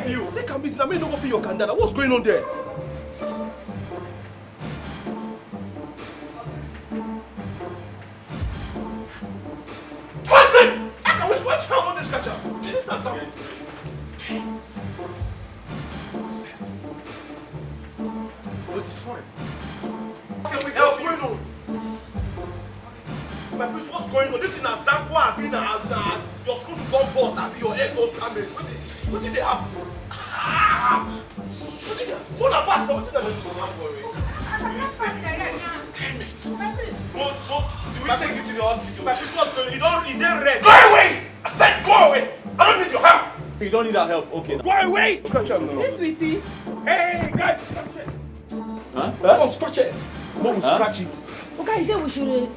help you. Take a miss. I mean, don't go pay your candle. What's going on there? What's it? What's wrong with this catcher? This is not something. What is fine? Can we help you? My please, what's going on? This is an example of being your school to go bust and your head don't damage. What did they happen? What did they happen? What happened? What did they happen? Damn it. Do we take you to the hospital? My please, what's going on? He didn't red. Go away! I said go away! I don't need your help! You don't need our help, okay. Go away! Scratch him now. Hey, sweetie. Hey, guys, scratch it. Huh? Come on, scratch it. Mom, scratch it. Okay, you said we should...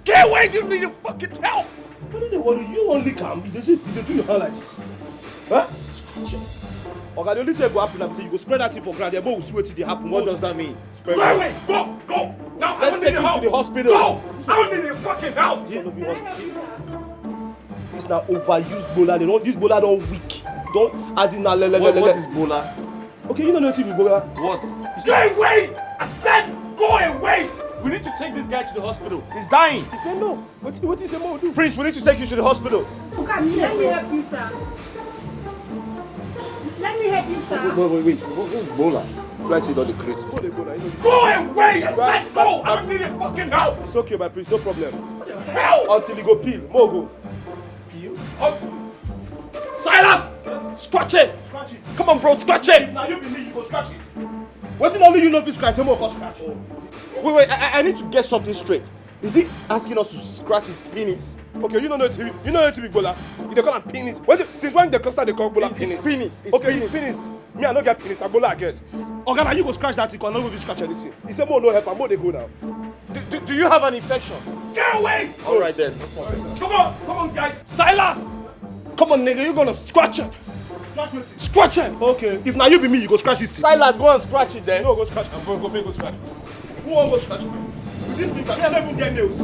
Get away! You need your fucking help! What did they worry? You only come. They do your hand like this. Huh? Scratch it. Okay, the only thing go happen, I'm saying you go spread that thing for ground. Your mom will see what did happen. What does that mean? Go away! Go! Now I don't need your help. To the hospital. Go! I don't need your fucking help. This now overused bowler. They don't. This bowler don't weak. Don't as in What is Bola? Okay, you don't know TV bowler. What? Go away! I said go away! We need to take this guy to the hospital. He's dying. He said no. What is the more do? Prince, we need to take you to the hospital. Okay, let me help you, sir. Let me help you, sir. Wait. What's Bola? Right, see, don't the crazy. Go away! I said go! I don't need your fucking help! It's okay, my prince, no problem. What the hell? Until he go peel. More go. Peel? Silas! Scratch it! Scratch it. Come on, bro, scratch it! Now you be me, you go scratch it. What did only you know if you scratch? No more go scratch. Wait, I need to get something straight. Is he asking us to scratch his penis? Okay, you know it to be Bola. They call him penis. Since when they call Bola penis? It's penis. Okay, it's penis. Me, I don't get penis. I Bola I get. Okay, now you go scratch that thing. I'm not going to scratch anything. He said, more no help. More they go now. Do you have an infection? Get away! All right then. Come on, guys. Silence! Come on, nigga. You're gonna scratch it. Scratch it. Okay. If now you be me, you go scratch this thing. Silas, go and scratch it then. No, go scratch. Go scratch. Who won't go scratch? This thing, I don't even get nails.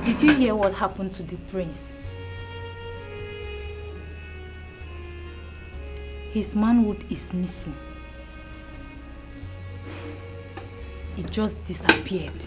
Did you hear what happened to the prince? His manhood is missing. He just disappeared.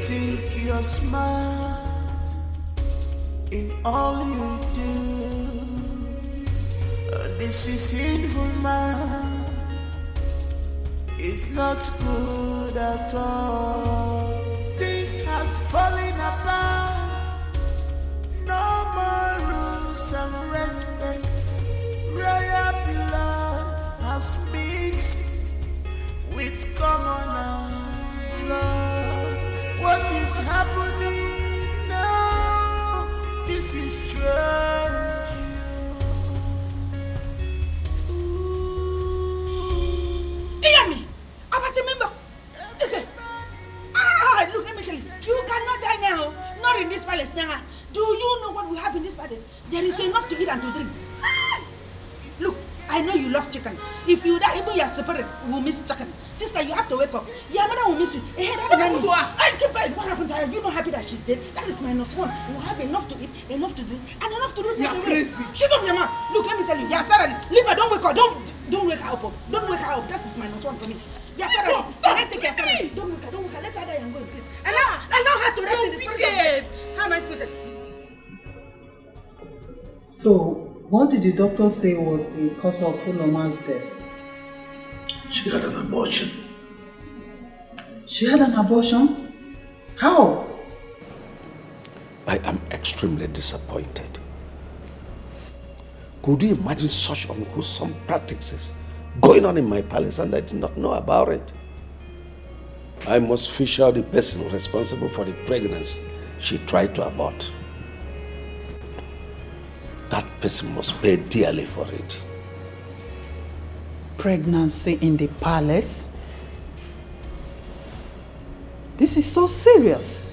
think you're smart in all you do. This is inhuman. It's not good at all. Things has fallen apart. No more rules and respect. Royal blood has mixed with commoners' blood. What is happening now? This is strange. Iyami, remember. Listen. Look, let me tell you. You cannot die now. Not in this palace now. Do you know what we have in this palace? There is enough to eat and to drink. Look, I know you love chicken. If you die, even you are separated, we will miss chicken. Sister, you have to wake up. Your mother will miss you. What happened to her? Keep quiet. What happened to her? You're not happy that she's dead. That is minus one. We will have enough to eat, enough to drink, and enough to do things. You're crazy. Shut up, your mouth. Look, let me tell you. Yeah, Sarah, leave her. Don't wake her. Don't wake her up. Don't wake her up. That is minus one for me. Yeah, Sarah, stop. Can I take care of Sarah? Don't wake her. Don't wake her. Let her die and go in peace. Allow her to rest in the spirit of God. How am I speaking? So, what did the doctor say was the cause of Uloma's death? She had an abortion. She had an abortion? How? I am extremely disappointed. Could you imagine such unwholesome practices going on in my palace and I did not know about it? I must fish out the person responsible for the pregnancy she tried to abort. That person must pay dearly for it. Pregnancy in the palace? This is so serious.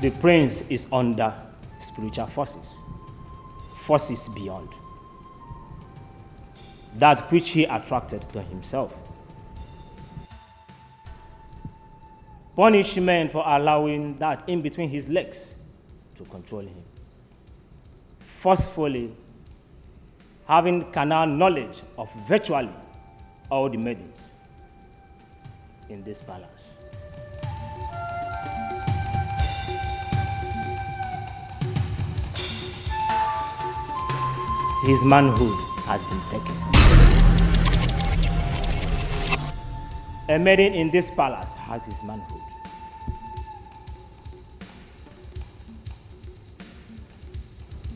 The prince is under spiritual forces beyond. that which he attracted to himself. Punishment for allowing that in between his legs to control him. Forcefully having carnal knowledge of virtually all the maidens in this palace. His manhood has been taken. A maiden in this palace has his manhood.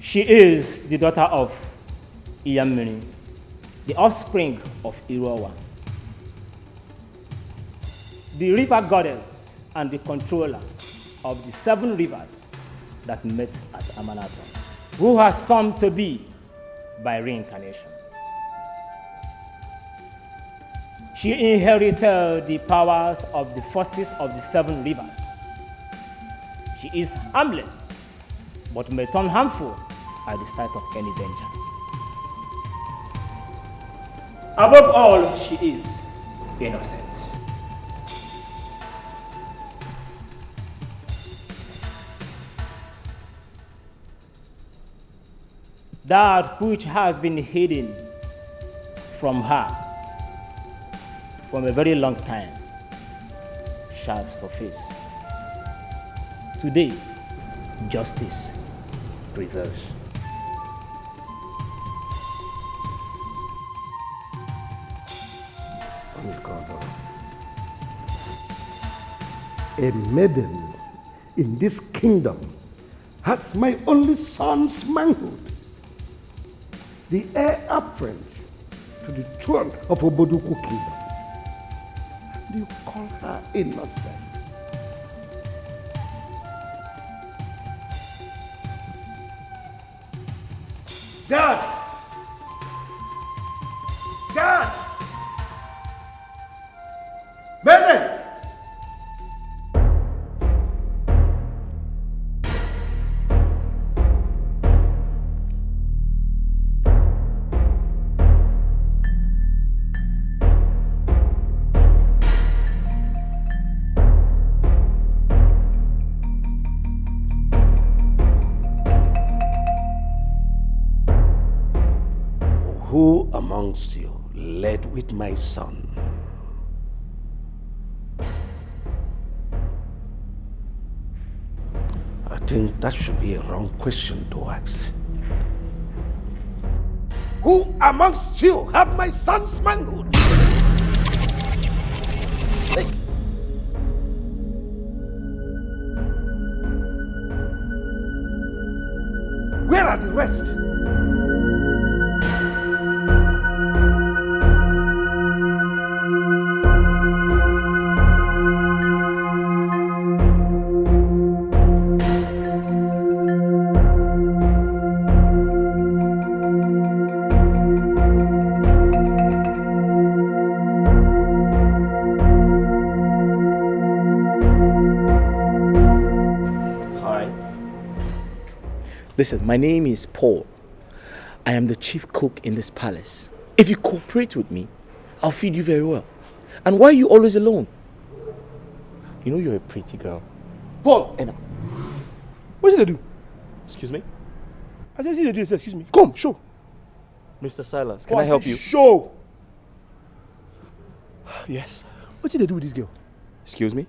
She is the daughter of Iyamiri, the offspring of Irowa, the river goddess and the controller of the 7 rivers that met at Amanata, who has come to be by reincarnation. She inherited the powers of the forces of the 7 rivers. She is harmless, but may turn harmful at the sight of any danger. Above all, she is innocent. That which has been hidden from her from a very long time shall surface. Today, justice prevails. A maiden in this kingdom has my only son's manhood, the heir apparent to the throne of Oboduku kingdom. And you call her innocent? God! God! Maiden! Who amongst you led with my son? I think that should be a wrong question to ask. Who amongst you have my son's manhood? Take. Where are the rest? Listen, my name is Paul. I am the chief cook in this palace. If you cooperate with me, I'll feed you very well. And why are you always alone? You know you're a pretty girl. Paul! And what did they do? excuse me? I said, they do, excuse me. Come, show. Mr. Silas, can I help you? Show! Yes. What did they do with this girl? Excuse me?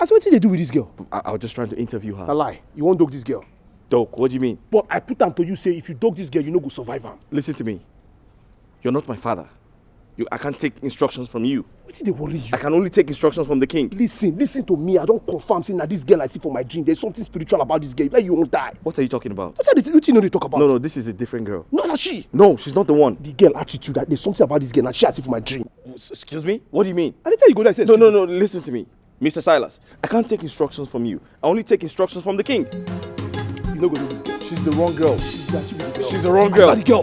I said, what did they do with this girl? I was just trying to interview her. A lie. You won't dog this girl. Dog, what do you mean? But I put them to you, say, if you dog this girl, you no go survive her. Listen to me. You're not my father. I can't take instructions from you. What did they worry you? I can only take instructions from the king. Listen to me. I don't confirm saying that this girl I see for my dream. There's something spiritual about this girl. Like you won't die. What are you talking about? What you know they talk about? No, this is a different girl. No, not she. No, she's not the one. The girl attitude, that there's something about this girl that she I see for my dream. Excuse me? What do you mean? I didn't tell you go there and say, No, listen to me. Mr. Silas, I can't take instructions from you. I only take instructions from the king. You know go do this girl. She's the wrong girl. She's the wrong girl. I the girl.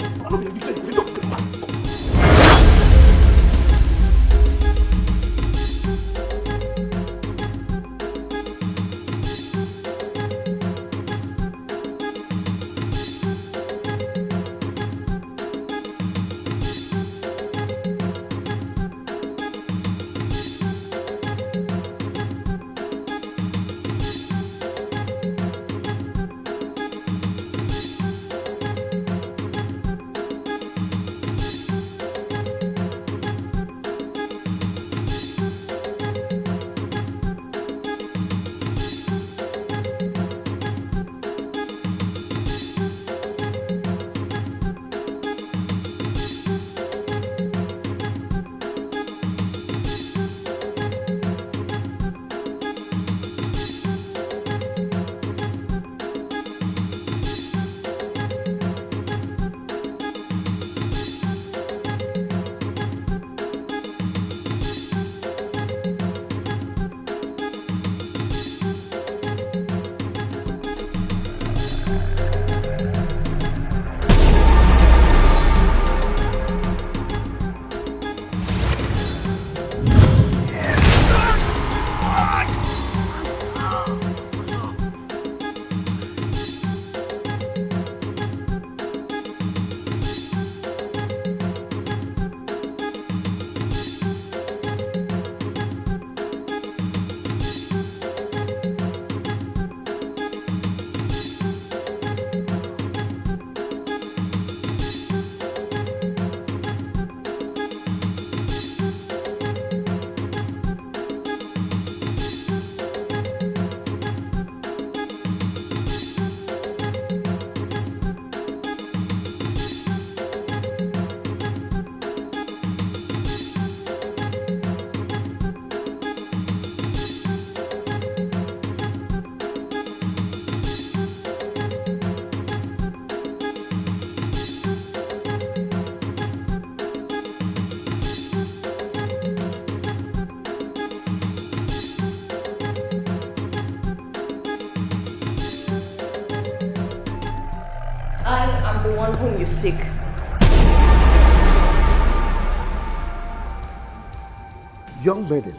one whom you seek. Young maiden,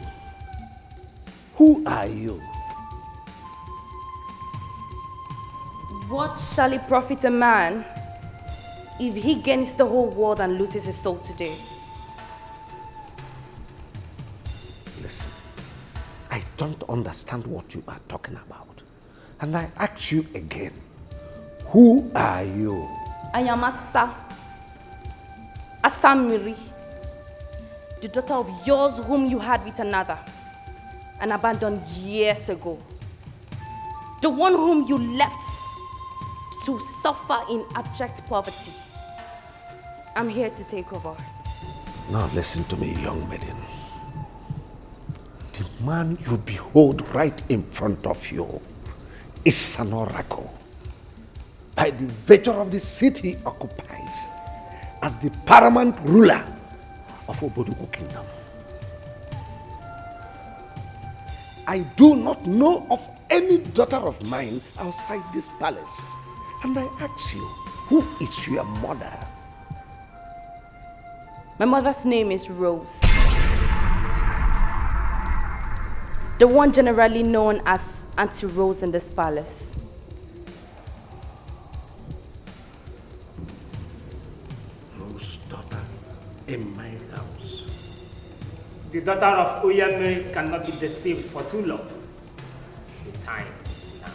who are you? What shall it profit a man if he gains the whole world and loses his soul today? Listen, I don't understand what you are talking about. And I ask you again, who are you? I am Asamiri, the daughter of yours whom you had with another and abandoned years ago. The one whom you left to suffer in abject poverty. I'm here to take over. Now listen to me, young maiden. The man you behold right in front of you is an oracle. By the virtue of the city occupies as the paramount ruler of Oboduku Kingdom. I do not know of any daughter of mine outside this palace. And I ask you, who is your mother? My mother's name is Rose. The one generally known as Auntie Rose in this palace. Rose's daughter in my house. The daughter of Oyame cannot be deceived for too long. The time is now.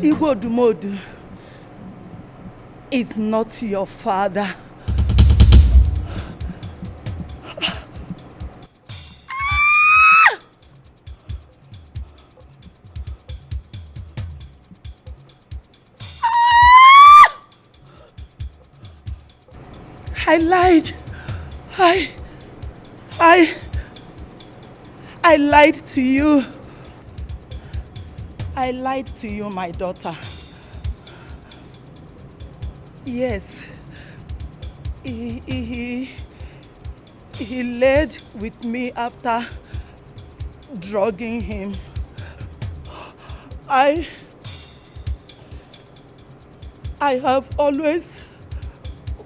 Igwodumodu is not your father. I lied. I lied to you. I lied to you, my daughter. Yes, he laid with me after drugging him. I have always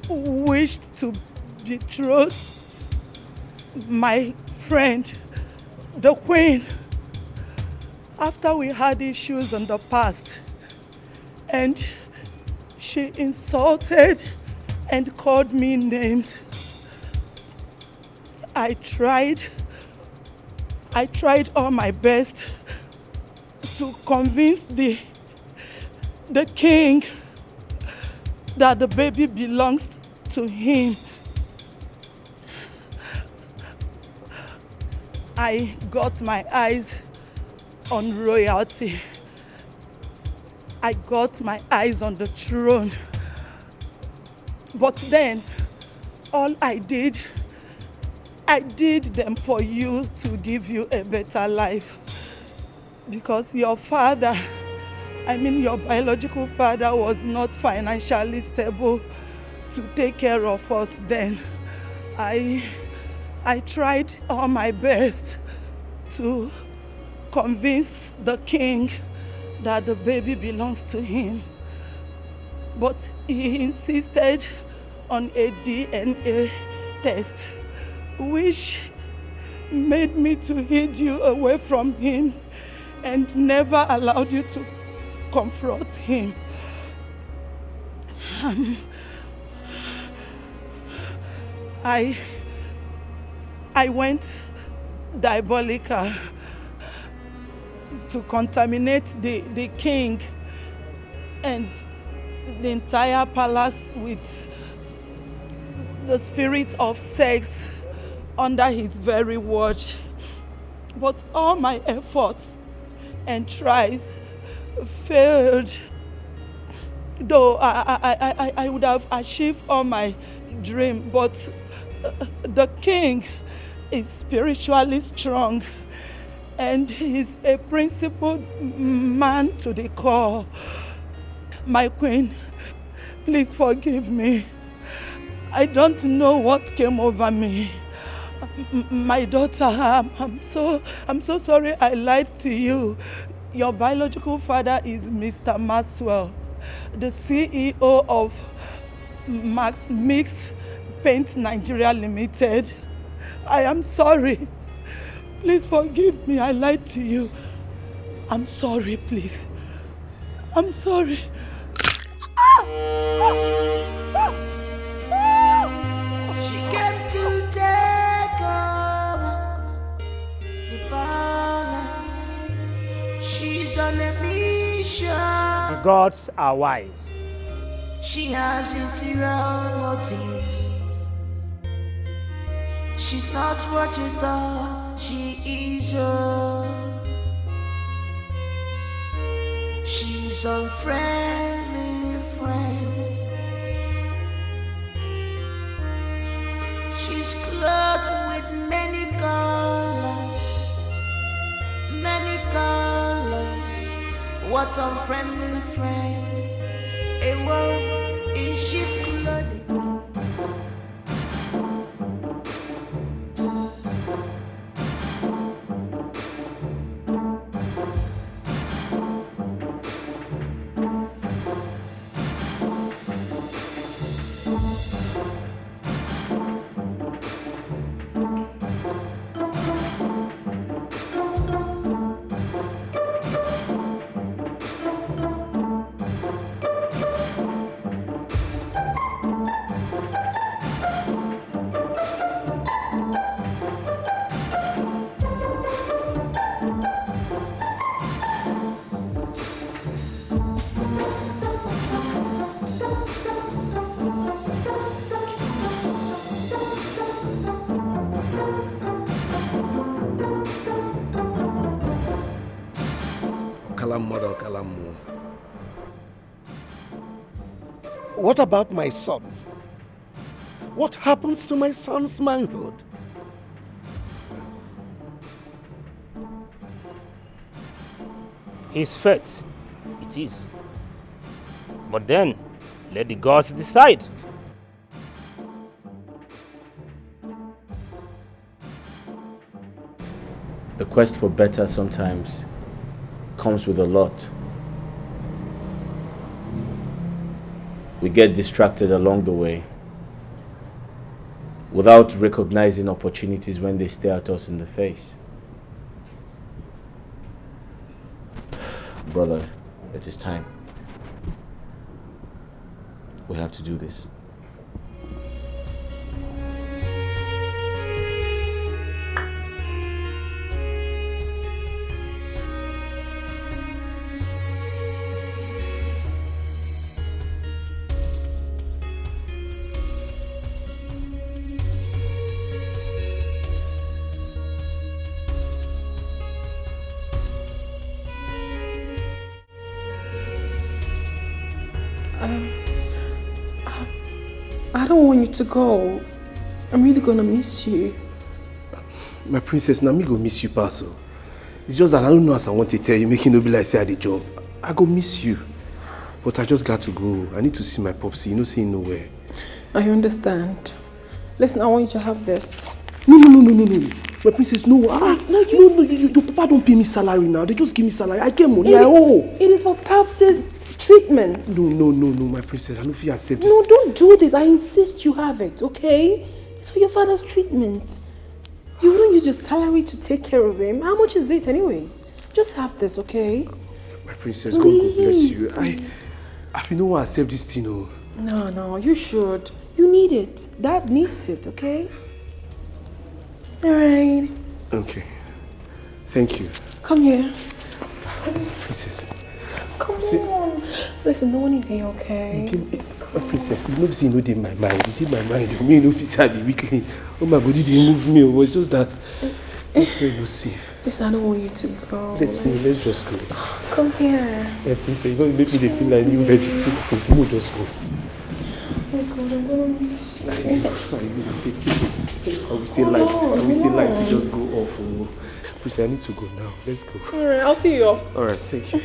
wished to betroth my friend, the queen, after we had issues in the past, and she insulted and called me names. I tried all my best to convince the king that the baby belongs to him. I got my eyes on royalty. I got my eyes on the throne. But then, all I did them for you to give you a better life. Because your father, your biological father, was not financially stable to take care of us then. I tried all my best to convince the king that the baby belongs to him. But he insisted on a DNA test, which made me to hide you away from him and never allowed you to confront him. I went diabolical to contaminate the king and the entire palace with the spirit of sex under his very watch. But all my efforts and tries failed. Though I would have achieved all my dream, but the king is spiritually strong and he's a principled man to the core. My queen, please forgive me. I don't know what came over me. My daughter, I'm so sorry I lied to you. Your biological father is Mr. Maxwell, the CEO of Max Mix Paint Nigeria Limited. I am sorry. Please forgive me. I lied to you. I'm sorry, please. I'm sorry. She came to take over the balance. She's on a mission. The gods are wise. She has interior motives. She's not what you thought she is. She's a friendly friend. She's clothed with many colors, many colors. What a friendly friend. A wolf in sheep clothing. What about my son? What happens to my son's manhood? His fate, it is. But then, let the gods decide. The quest for better sometimes comes with a lot. We get distracted along the way without recognizing opportunities when they stare at us in the face. Brother, it is time. We have to do this. I don't want you to go. I'm really gonna miss you. My princess, now me go miss you, Paso. It's just that I don't know as I want to tell you, making no be like say I the job. I go miss you. But I just got to go. I need to see my popsy, you know, seeing nowhere. I understand. Listen, I want you to have this. No. My princess, no. No, your papa don't pay me salary now. They just give me salary. I get money, I owe. It is for Paps's treatment. No, my princess. I don't feel accept this. No, don't do this. I insist you have it, okay? It's for your father's treatment. You wouldn't use your salary to take care of him. How much is it anyways? Just have this, okay? My princess, please, God bless you. Please. I don't want to accept this thing, oh. No, you should. You need it. Dad needs it, okay? Alright. Okay. Thank you. Come here. Princess. Come on. Listen, no one is here, okay? Princess, you know, see, you know, in my mind. It in my mind. Me, no officer, be weakly. Oh, my body didn't move me. It was just that. Where you safe? Listen, I don't want you to go. Let's go. Let's just go. Come here. Yeah, Princess, you don't make me feel like new virgin. See, please, move, just go. Oh God, I'm gonna miss you. I will see lights. I will see lights. We just go off. Princess, I need to go now. Let's go. Alright, I'll see you off. Alright, thank you.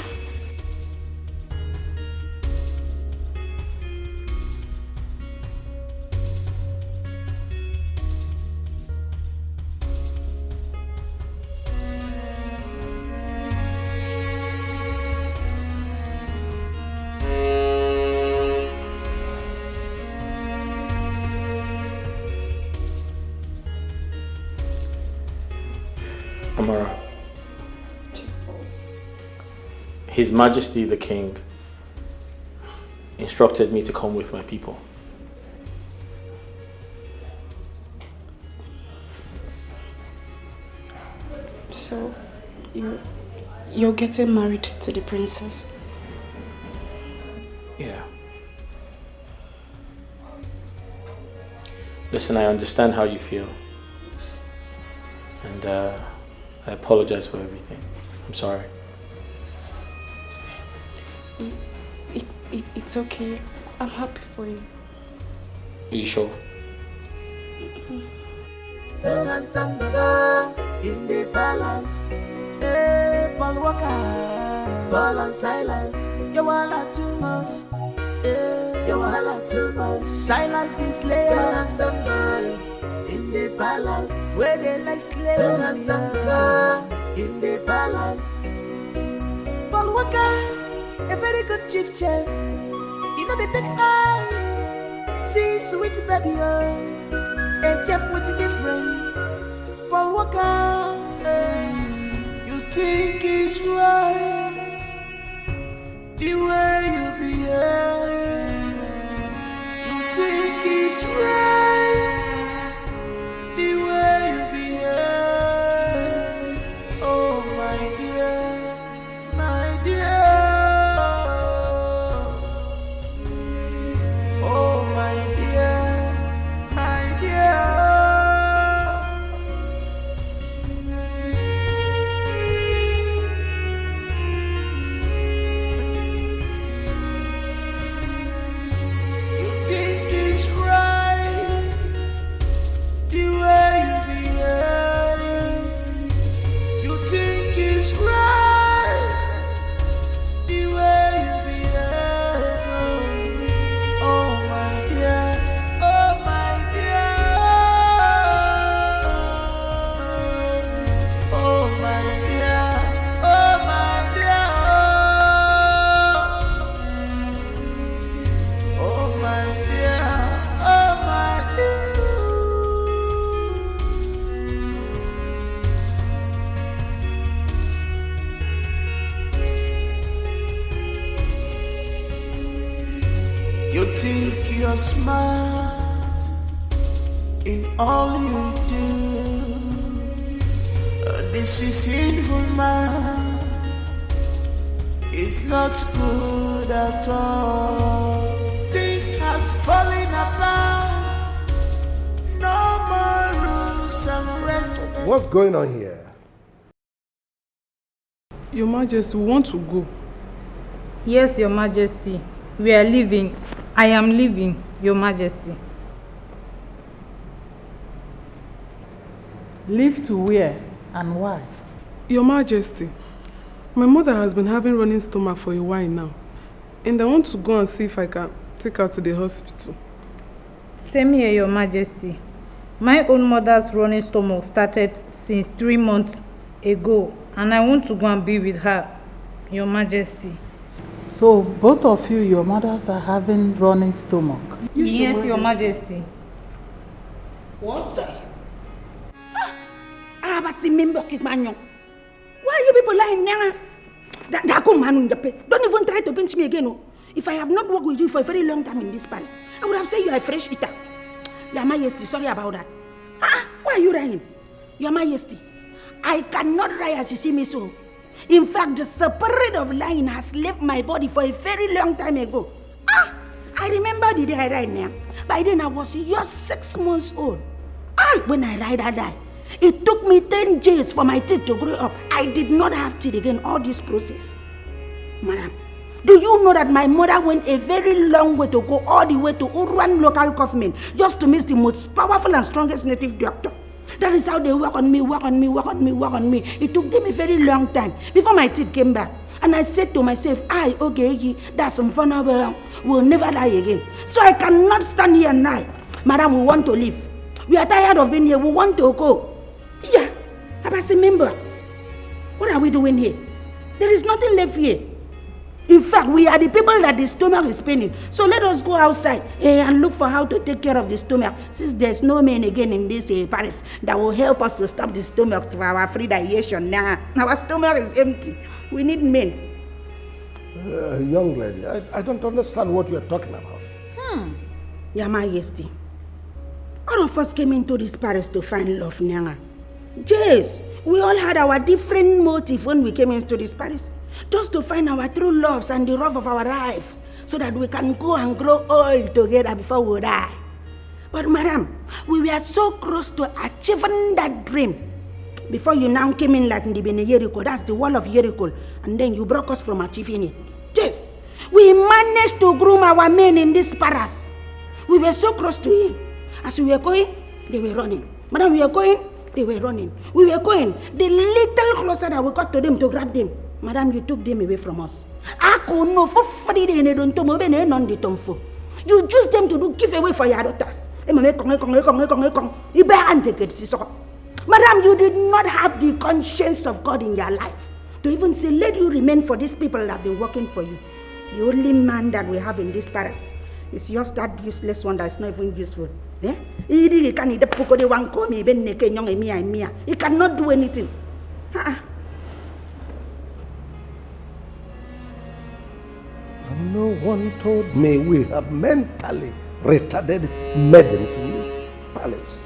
Amara. His Majesty the King instructed me to come with my people. So, you're getting married to the princess? Yeah. Listen, I understand how you feel. And I apologize for everything. I'm sorry. It's okay. I'm happy for you. Are you sure? In the palace, Paul Walker, Paul and Silas, you all too much, you all too much. Silas the slave, and some boys in the palace, where they like slaves, and some in the palace. Paul Walker, a very good chief chef, you know they take eyes, see sweet baby, a chef with a different. Paul Walker, you think it's right the way you behave. You think it's right the way you behave. Oh my dear, my dear. Oh my dear, my dear. You think you're smart in all you do. This is sinful man. It's not good at all. Things has fallen apart. No more rules and respect. What's going on here? Your Majesty, we want to go. Yes, Your Majesty. We are leaving. I am leaving, Your Majesty. Leave to where and why? Your Majesty, my mother has been having running stomach for a while now. And I want to go and see if I can take her to the hospital. Same here, Your Majesty. My own mother's running stomach started since 3 months ago. And I want to go and be with her, Your Majesty. So both of you, your mothers are having running stomach? Yes, Your Majesty. What? Why are you people lying now? Don't even try to pinch me again. If I have not worked with you for a very long time in this palace, I would have said you are a fresh eater. Your Majesty, sorry about that. Why are you lying? Your Majesty, I cannot lie as you see me so. In fact, the spirit of lying has left my body for a very long time ago. I I remember the day I died now. By then I was just 6 months old. When I died. It took me 10 days for my teeth to grow up. I did not have teeth again, all this process. Madam, do you know that my mother went a very long way to go all the way to Uruan local government just to meet the most powerful and strongest native doctor? That is how they work on me. It took them a very long time before my teeth came back. And I said to myself, okay, that's some fun. We'll never die again. So I cannot stand here now. Madam, we want to leave. We are tired of being here. We want to go. Yeah, Abasi member. What are we doing here? There is nothing left here. In fact, we are the people that the stomach is paining. So let us go outside and look for how to take care of the stomach. Since there's no man again in this Paris that will help us to stop the stomach for our free digestion. Now, our stomach is empty. We need men. Young lady, I don't understand what you are talking about. Your Majesty, all of us came into this Paris to find love, Nyanga. Yes, we all had our different motive when we came into this Paris. Just to find our true loves and the love of our lives, so that we can go and grow old together before we die. But madam, we were so close to achieving that dream before you now came in like in the Jericho. That's the wall of Jericho, and then you broke us from achieving it. Yes, we managed to groom our men in this Paris. We were so close to it. As we were going, they were running. Madam, we were going, they were running. We were going. The little closer that we got to them to grab them, madam, you took them away from us. You used them to do giveaway for your daughters. Madam, you did not have the conscience of God in your life to even say, let you remain for these people that have been working for you. The only man that we have in this Paris is just that useless one that's not even useful. He cannot do anything. No one told me we have mentally retarded maidens in this palace.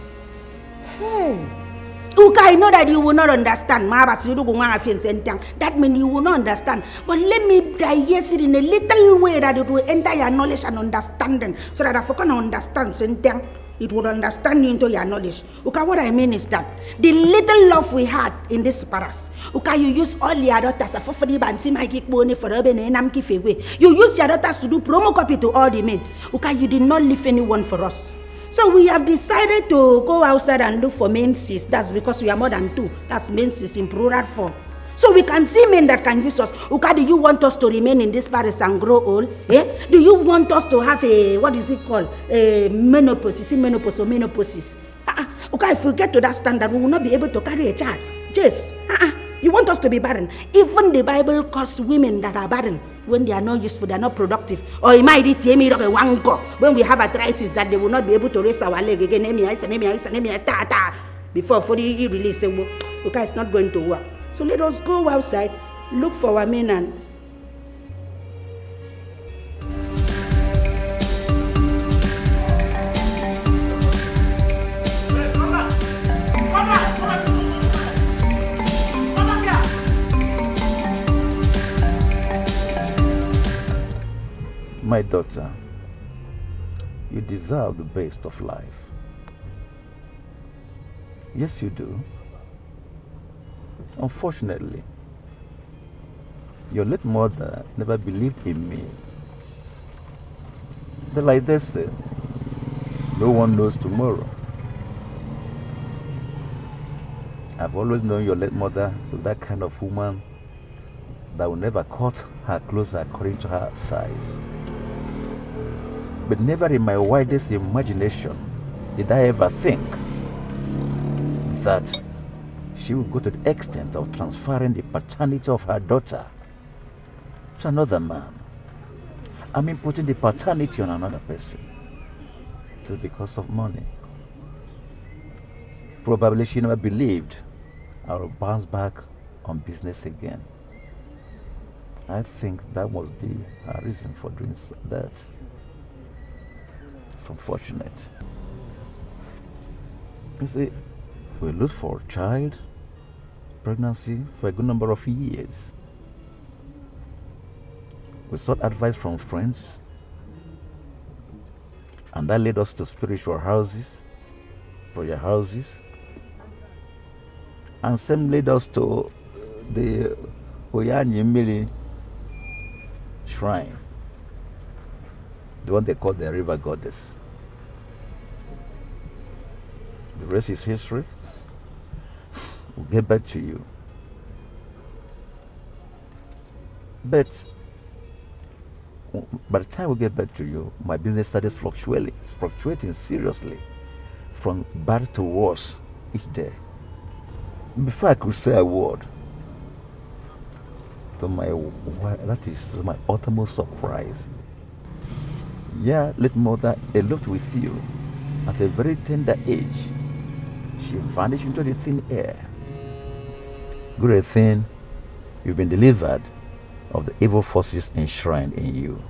Hey. I know that you will not understand. That means you will not understand. But let me digest it in a little way that it will enter your knowledge and understanding, so that if you can understand something, it will understand you into your knowledge. What I mean is that the little love we had in this Paris, you use all your daughters. You use your daughters to do promo copy to all the men. You did not leave anyone for us. So we have decided to go outside and look for menses. That's because we are more than 2. That's menses in plural form. So we can see men that can use us. Do you want us to remain in this Paris and grow old? Do you want us to have a, what is it called? A menopause. Is it menopause or menopause? If we get to that standard, we will not be able to carry a child. Yes. You want us to be barren. Even the Bible calls women that are barren when they are not useful, they are not productive. Or it might be when we have arthritis that they will not be able to raise our leg again. Before fully release, it's not going to work. So let us go outside, look for our men and My daughter, you deserve the best of life. Yes, you do. Unfortunately, your late mother never believed in me. But like they said, no one knows tomorrow. I've always known your late mother was that kind of woman that will never cut her clothes according to her size. But never in my wildest imagination did I ever think that she would go to the extent of transferring the paternity of her daughter to another man. I mean, putting the paternity on another person. Still because of money. Probably she never believed I would bounce back on business again. I think that must be her reason for doing that. It's unfortunate. You see, we looked for a child, pregnancy for a good number of years. We sought advice from friends. And that led us to spiritual houses, prayer houses, and same led us to the Oyanyemili shrine, the one they call the river goddess. The rest is history. We'll get back to you. But by the time we get back to you, my business started fluctuating seriously, from bad to worse each day. Before I could say a word, that is my utmost surprise. Yeah, late mother eloped with you at a very tender age. She vanished into the thin air. Great thing, you've been delivered of the evil forces enshrined in you.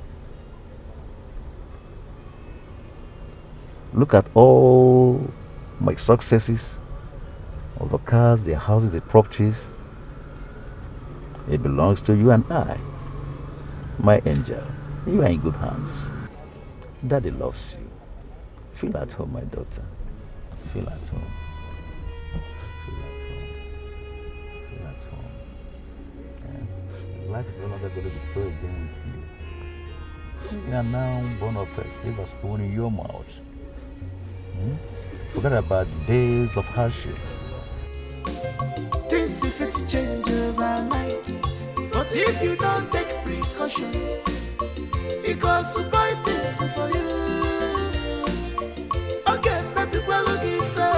Look at all my successes, all the cars, the houses, the properties. It belongs to you and I. My angel, you are in good hands. Daddy loves you. Feel at home, my daughter. Feel at home. Feel at home. Yeah. Life is no longer going to be so again with you. You are now born of a silver spoon in your mouth. Forget about the days of hardship. Things if it change overnight, but if you don't take precaution, it goes to buy things for you. Okay, my people looking for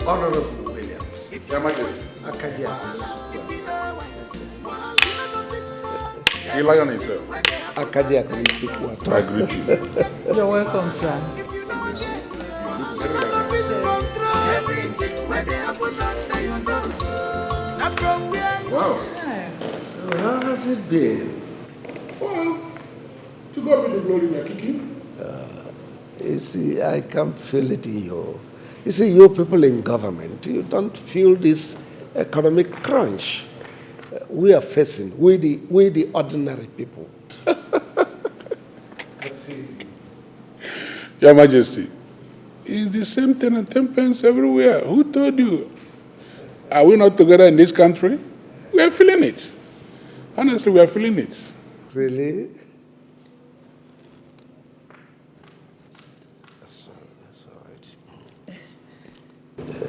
Honorable Williams, Your Majesty, Akadia. You lie on himself. Akadia, I greet you. You're welcome, sir. Wow. So how has it been? Well, to God be the glory, we are kicking. You see, I can feel it in you. You see, you people in government, you don't feel this economic crunch we are facing, we the ordinary people. Your Majesty, it's the same 10 and 10 pence everywhere. Who told you? Are we not together in this country? We are feeling it. Honestly, we are feeling it. Really? That's all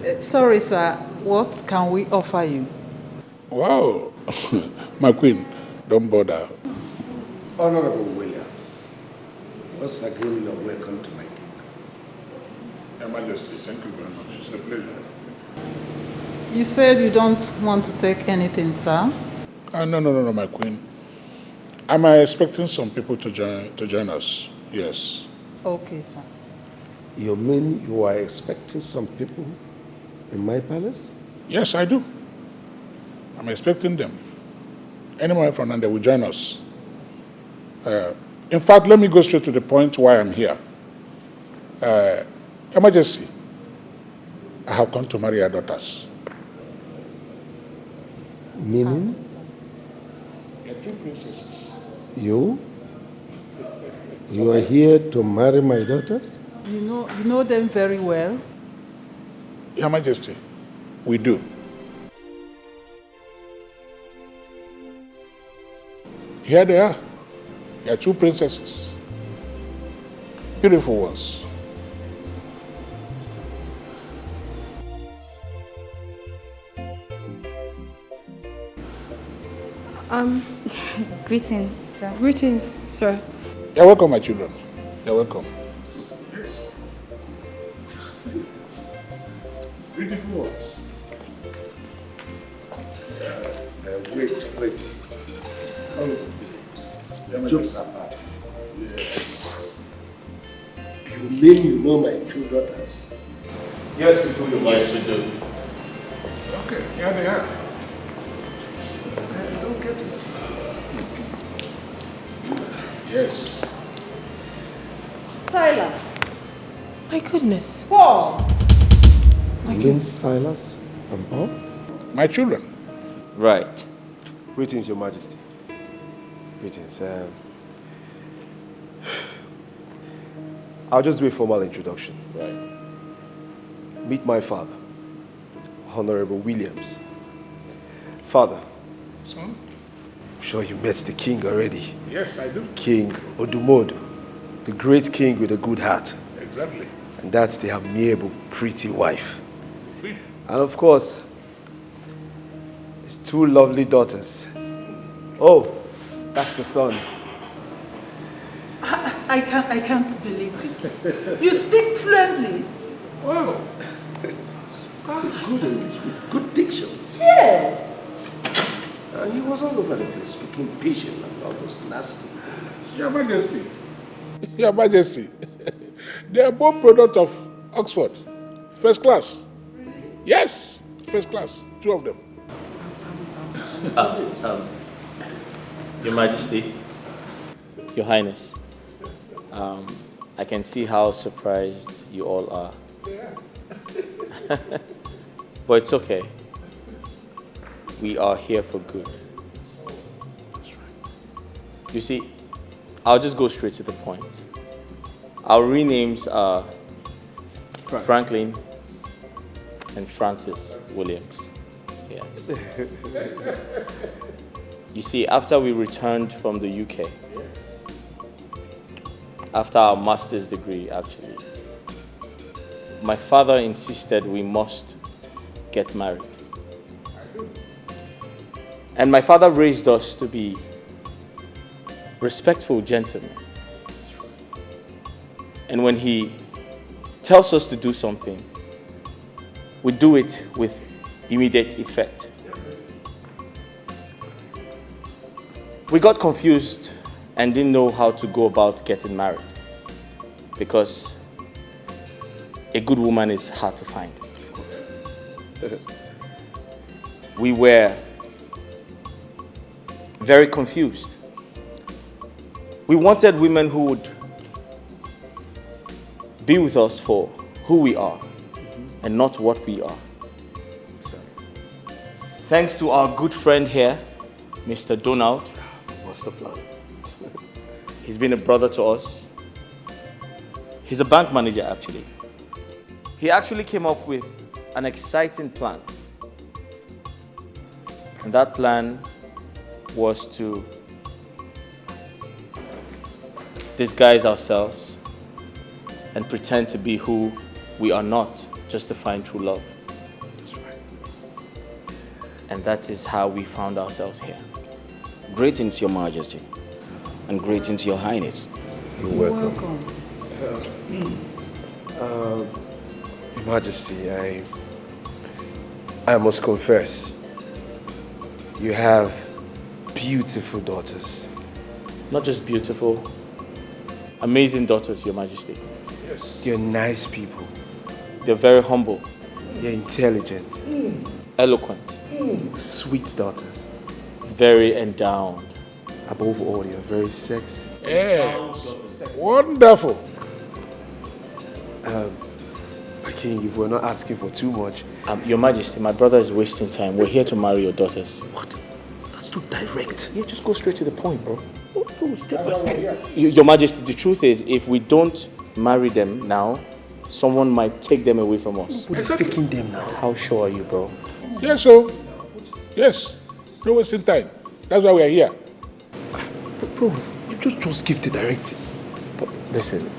right. Sorry, sir. What can we offer you? Wow. My queen, don't bother. Honorable Williams, once again, you're welcome to my kingdom. Your Majesty, thank you very much. It's a pleasure. You said you don't want to take anything, sir? No, my queen. Am I expecting some people to join us? Yes. Okay, sir. You mean you are expecting some people in my palace? Yes, I do. I'm expecting them. Anyone from them, they will join us. In fact, let me go straight to the point why I'm here. Your Majesty, I have come to marry your daughters. Meaning? Your two princesses. You? You are here to marry my daughters? You know them very well? Your Majesty, we do. Here they are. Your two princesses. Beautiful ones. Greetings, sir. Greetings, sir. You're welcome, my children. You're welcome. Yes. Beautiful ones. Wait. Jokes apart. Yes. You mean you know my two daughters? Yes, we do, Your Majesty. Okay, here they are. I don't get it. Yes. Silas. My goodness. Paul. You mean Silas and Paul? My children. Right. Greetings, Your Majesty. Greetings. I'll just do a formal introduction. Right. Meet my father, Honorable Williams. Father. Son? I'm sure you met the king already. Yes, I do. King Odumod, the great king with a good heart. Exactly. And that's the amiable, pretty wife. And of course, his two lovely daughters. Oh, that's the son. I can't believe this. You speak fluently. Wow. Good English with good dictions. Yes. And he was all over the place speaking pidgin and all those nasty. Your Majesty. Your Majesty. They are both products of Oxford. First class. Really? Yes, first class. Two of them. Your Majesty, Your Highness, I can see how surprised you all are. But it's okay. We are here for good. You see, I'll just go straight to the point. Our real names are Franklin and Francis Williams. Yes. You see, after we returned from the UK, after our master's degree, actually, my father insisted we must get married. And my father raised us to be respectful gentlemen. And when he tells us to do something, we do it with immediate effect. We got confused and didn't know how to go about getting married because a good woman is hard to find. We were very confused. We wanted women who would be with us for who we are and not what we are. Thanks to our good friend here, Mr. Donald. What's the plan? He's been a brother to us. He's a bank manager, actually. He actually came up with an exciting plan. And that plan was to disguise ourselves and pretend to be who we are not, just to find true love. And that is how we found ourselves here. Greetings, Your Majesty, and greetings, Your Highness. You're welcome. Your Majesty, I must confess, you have beautiful daughters. Not just beautiful, amazing daughters, Your Majesty. Yes. They're nice people. They're very humble. They're intelligent. Eloquent. Sweet daughters. Very endowed. Above all, you're very sexy. Yes. Wonderful. King, if we're not asking for too much. Your Majesty, my brother is wasting time. We're here to marry your daughters. What? That's too direct. Yeah, just go straight to the point, bro. Step by step. Your Majesty, the truth is, if we don't marry them now, someone might take them away from us. Who's taking them now? How sure are you, bro? Yes, so. Yes. No wasting time. That's why we're here. But bro, you just give the direct. But listen.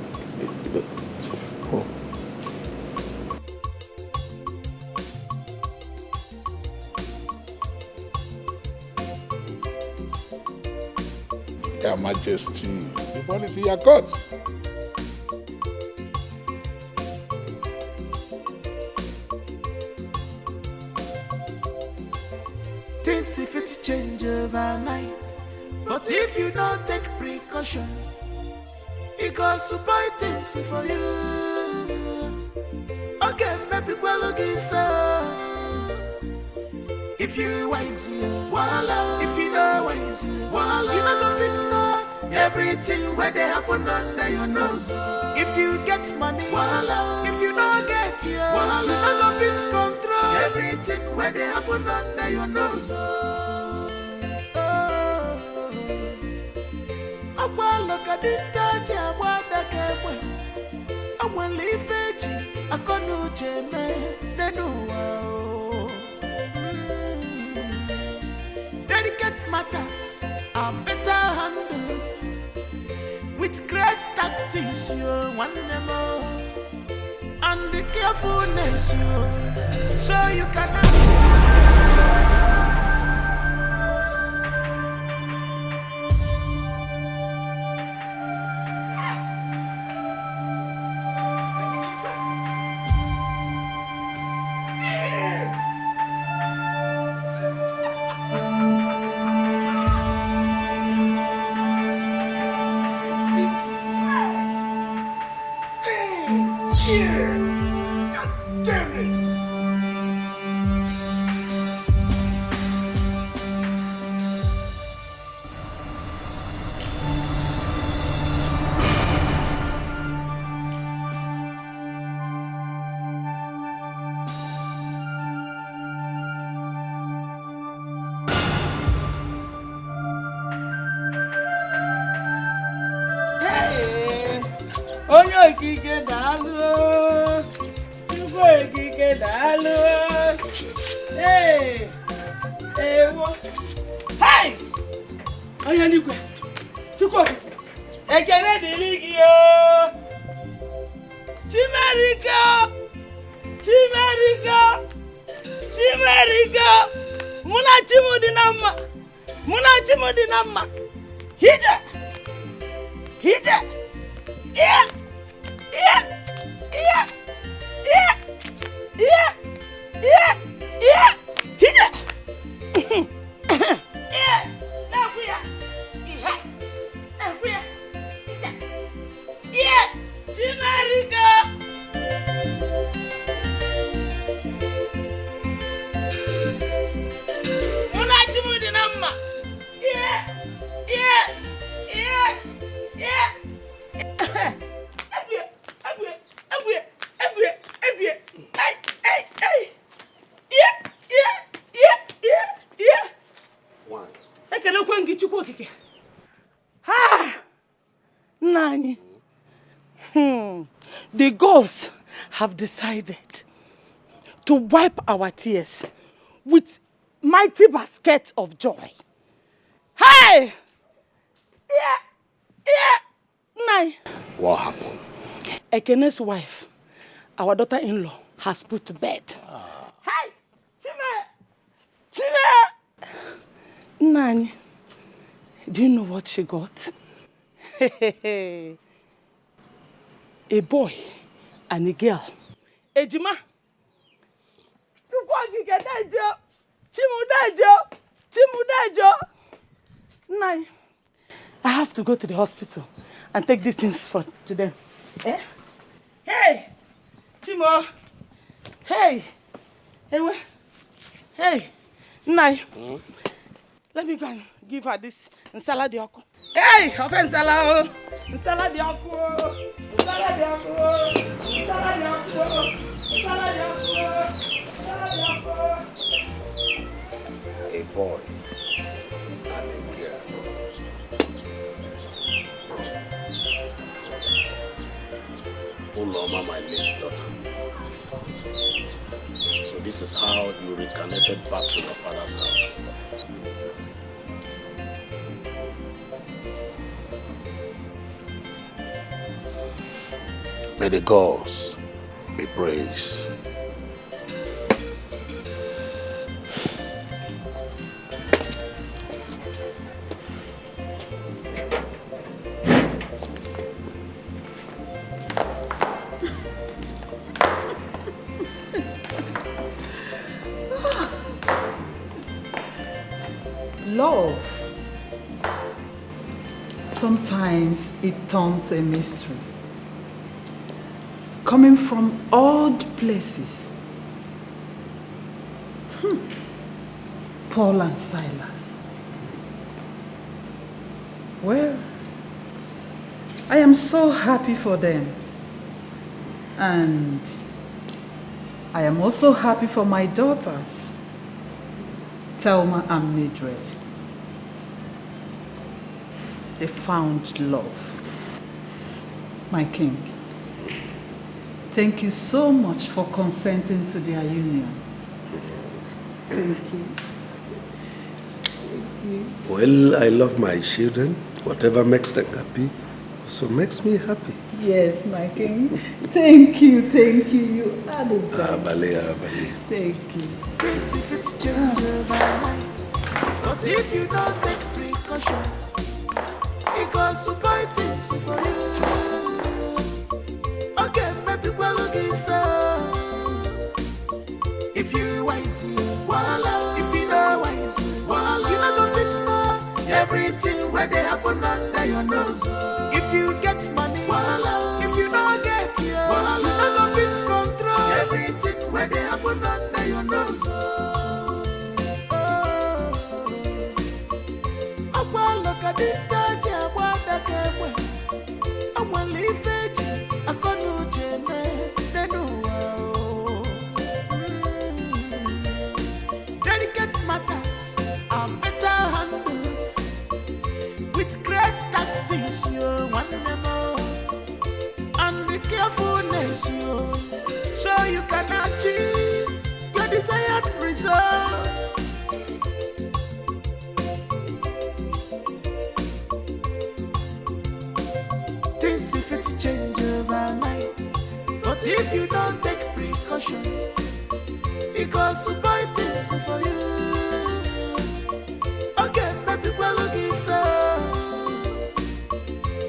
Your Majesty, the ball is in your court. Things if it change overnight, but if you don't take precaution, it goes to buy things for you. Okay, maybe we'll look if you wise, voila. If you know wise, voila. You know the fit know everything where they happen under your nose. If you get money, voila. If you don't get it, voila. You know the fit control everything where they happen under your nose. Look at the when leafage, I can't cheme, delicate matters are better handled with great tactics, you one more, and the carefulness, so you cannot. Ekike dalu, Chukwu Ekike dalu. Hey, ewo, hey, onye n'igwe, Chukwu Okike, ekele dịrị gị o. Chimerika, Chimerika, Chimerika, mụ na Chimu dị na mma, mụ na Chimu dị na mma. Hide, hide, yeah. The gods have decided to wipe our tears with mighty baskets of joy. Hey! Nai. What happened? Ekene's wife, our daughter-in-law, has put to bed. Hey! Chime! Nani, do you know what she got? A boy and a girl. Ejima. Nai, I have to go to the hospital and take these things to them. Eh? Hey! Chimo! Hey! Hey! Nai! Let me go and give her this nsala di oku. Hey! Ofe nsala o! Nsala di oku o! Nsala di oku o! Nsala di oku o! Nsala di oku o! Nsala di oku o! A boy and a girl. Uloma, my late daughter. So this is how you reincarnated back to your father's house. May the gods be praised. Love. Sometimes it turns a mystery. Coming from odd places. Paul and Silas. Well, I am so happy for them. And I am also happy for my daughters, Thelma and Mildred. They found love. My king, Thank you so much for consenting to their union. Thank you. Well, I love my children. Whatever makes them happy also makes me happy. Yes, my king. Thank you. You are the best. Abale. Thank you. This if it change overnight, but if you don't take precaution, it goes to buy things for you. Okay, maybe well looking fair. If you wise, voila. If you know wise, voila. You know go fix more. Everything where they happen under your nose. If you get money, voila. If you don't get it, voila. You know go fit control. Everything where they happen under your nose. Look at the touch, I want that game. I want to leave it. I can't do Delicate matters are better handled with great tactics. You want them all, and the carefulness so you can achieve your desired result. Things if it change overnight, but if you don't take precaution, it goes to buy things for you. Okay, maybe well give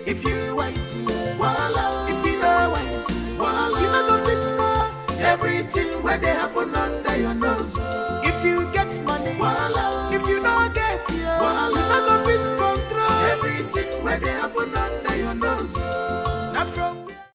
if you wise, voila. If you know wise, voila. You know go fix more. Everything where they happen under your nose. If you get money, voila. If you don't get it, voila. You know go fit control. Everything where they happen under your nose. Now from